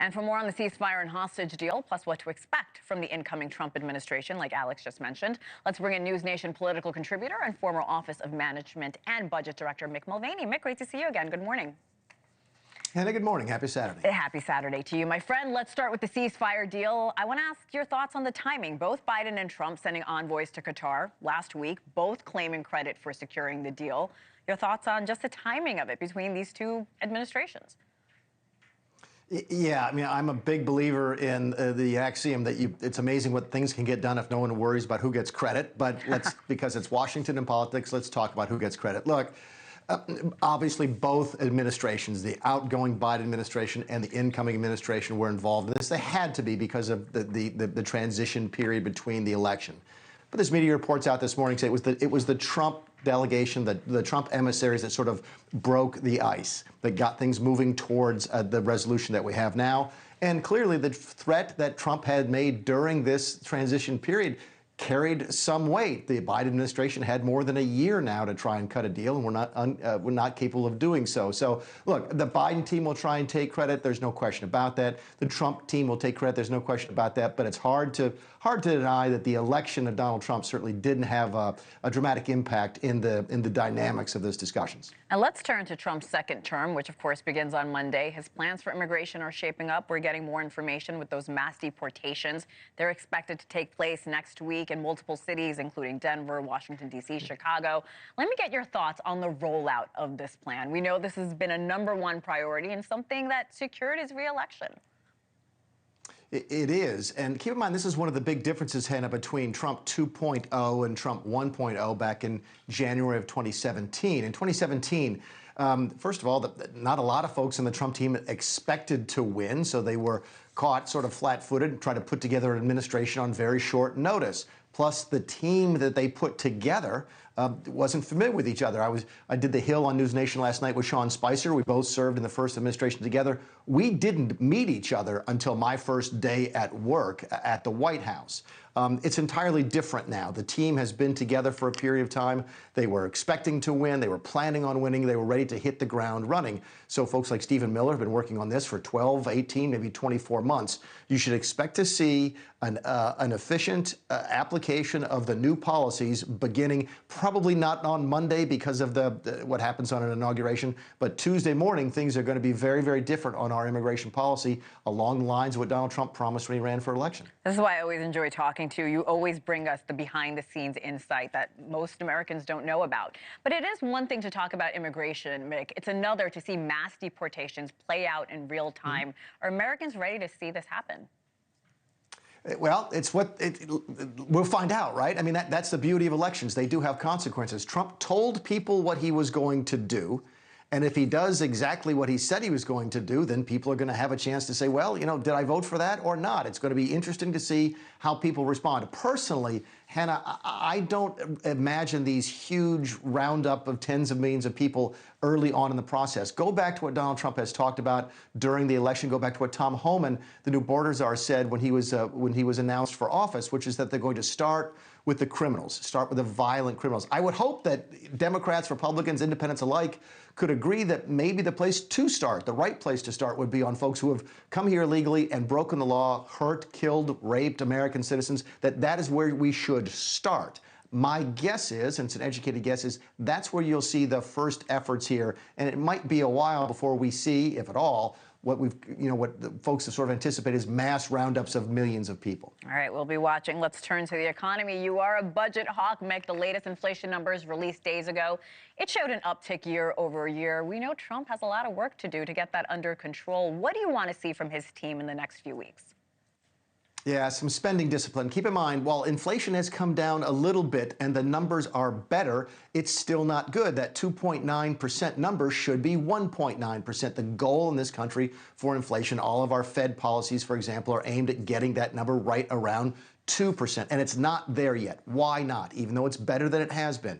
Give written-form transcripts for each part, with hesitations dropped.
And for more on the ceasefire and hostage deal, plus what to expect from the incoming Trump administration, like Alex just mentioned, let's bring in NewsNation political contributor and former Office of Management and Budget Director Mick Mulvaney. Mick, great to see you again. Good morning. Hena, good morning. Happy Saturday. Happy Saturday to you, my friend. Let's start with the ceasefire deal. I want to ask your thoughts on the timing. Both Biden and Trump sending envoys to Qatar last week, both claiming credit for securing the deal. Your thoughts on just the timing of it between these two administrations? Yeah, I mean, I'm a big believer in the axiom that it's amazing what things can get done if no one worries about who gets credit. But because it's Washington and politics, let's talk about who gets credit. Look, obviously both administrations, the outgoing Biden administration and the incoming administration, were involved in this. They had to be because of the transition period between the election. But this media reports out this morning say it was the Trump delegation, the Trump emissaries that sort of broke the ice, that got things moving towards the resolution that we have now. And clearly the threat that Trump had made during this transition period carried some weight. The Biden administration had more than a year now to try and cut a deal, and we're not capable of doing so. So, look, the Biden team will try and take credit. There's no question about that. The Trump team will take credit. There's no question about that. But it's hard to deny that the election of Donald Trump certainly didn't have a dramatic impact in the dynamics of those discussions. And let's turn to Trump's second term, which of course begins on Monday. His plans for immigration are shaping up. We're getting more information with those mass deportations. They're expected to take place next week in multiple cities, including Denver, Washington, D.C., Chicago. Let me get your thoughts on the rollout of this plan. We know this has been a #1 priority and something that secured his reelection. It is. And keep in mind, this is one of the big differences, Hannah, between Trump 2.0 and Trump 1.0 back in January of 2017. In 2017, first of all, not a lot of folks in the Trump team expected to win, so they were caught sort of flat-footed and tried to put together an administration on very short notice. Plus, the team that they put together wasn't familiar with each other. I did The Hill on NewsNation last night with Sean Spicer. We both served in the first administration together. We didn't meet each other until my first day at work at the White House. It's entirely different now. The team has been together for a period of time. They were expecting to win. They were planning on winning. They were ready to hit the ground running. So folks like Stephen Miller have been working on this for 12, 18, maybe 24 months. You should expect to see an efficient application of the new policies beginning probably not on Monday because of what happens on an inauguration, but Tuesday morning things are going to be very, very different on our immigration policy along the lines of what Donald Trump promised when he ran for election. This is why I always enjoy talking to you. You always bring us the behind-the-scenes insight that most Americans don't know about. But it is one thing to talk about immigration, Mick. It's another to see mass deportations play out in real time. Are Americans ready to see this happen? Well, we'll find out, right? I mean, that's the beauty of elections. They do have consequences. Trump told people what he was going to do. And if he does exactly what he said he was going to do, then people are going to have a chance to say, well, you know, did I vote for that or not? It's going to be interesting to see how people respond. Personally, Hannah, I don't imagine these huge roundup of tens of millions of people early on in the process. Go back to what Donald Trump has talked about during the election. Go back to what Tom Homan, the new border czar, said when he was announced for office, which is that they're going to start with the criminals, start with the violent criminals. I would hope that Democrats, Republicans, independents alike could agree that maybe the place to start, the right place to start, would be on folks who have come here illegally and broken the law, hurt, killed, raped American citizens, that is where we should start. My guess is, and it's an educated guess, is that's where you'll see the first efforts here. And it might be a while before we see, if at all, what the folks have sort of anticipated is mass roundups of millions of people. All right, we'll be watching. Let's turn to the economy. You are a budget hawk, Mick. The latest inflation numbers released days ago, it showed an uptick year over year. We know Trump has a lot of work to do to get that under control. What do you want to see from his team in the next few weeks? Yeah, some spending discipline. Keep in mind, while inflation has come down a little bit and the numbers are better, it's still not good. That 2.9% number should be 1.9%. The goal in this country for inflation, all of our Fed policies, for example, are aimed at getting that number right around 2%. And it's not there yet. Why not? Even though it's better than it has been.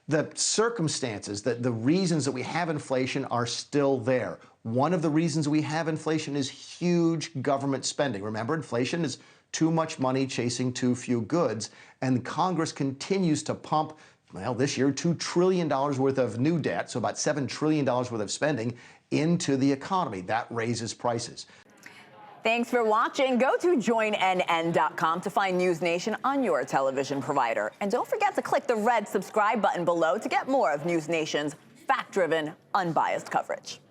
The circumstances, the reasons that we have inflation are still there. One of the reasons we have inflation is huge government spending. Remember, inflation is too much money chasing too few goods, and Congress continues to pump, well, this year, $2 trillion worth of new debt, so about $7 trillion worth of spending into the economy. That raises prices. Thanks for watching. Go to joinnn.com to find NewsNation on your television provider. And don't forget to click the red subscribe button below to get more of NewsNation's fact-driven, unbiased coverage.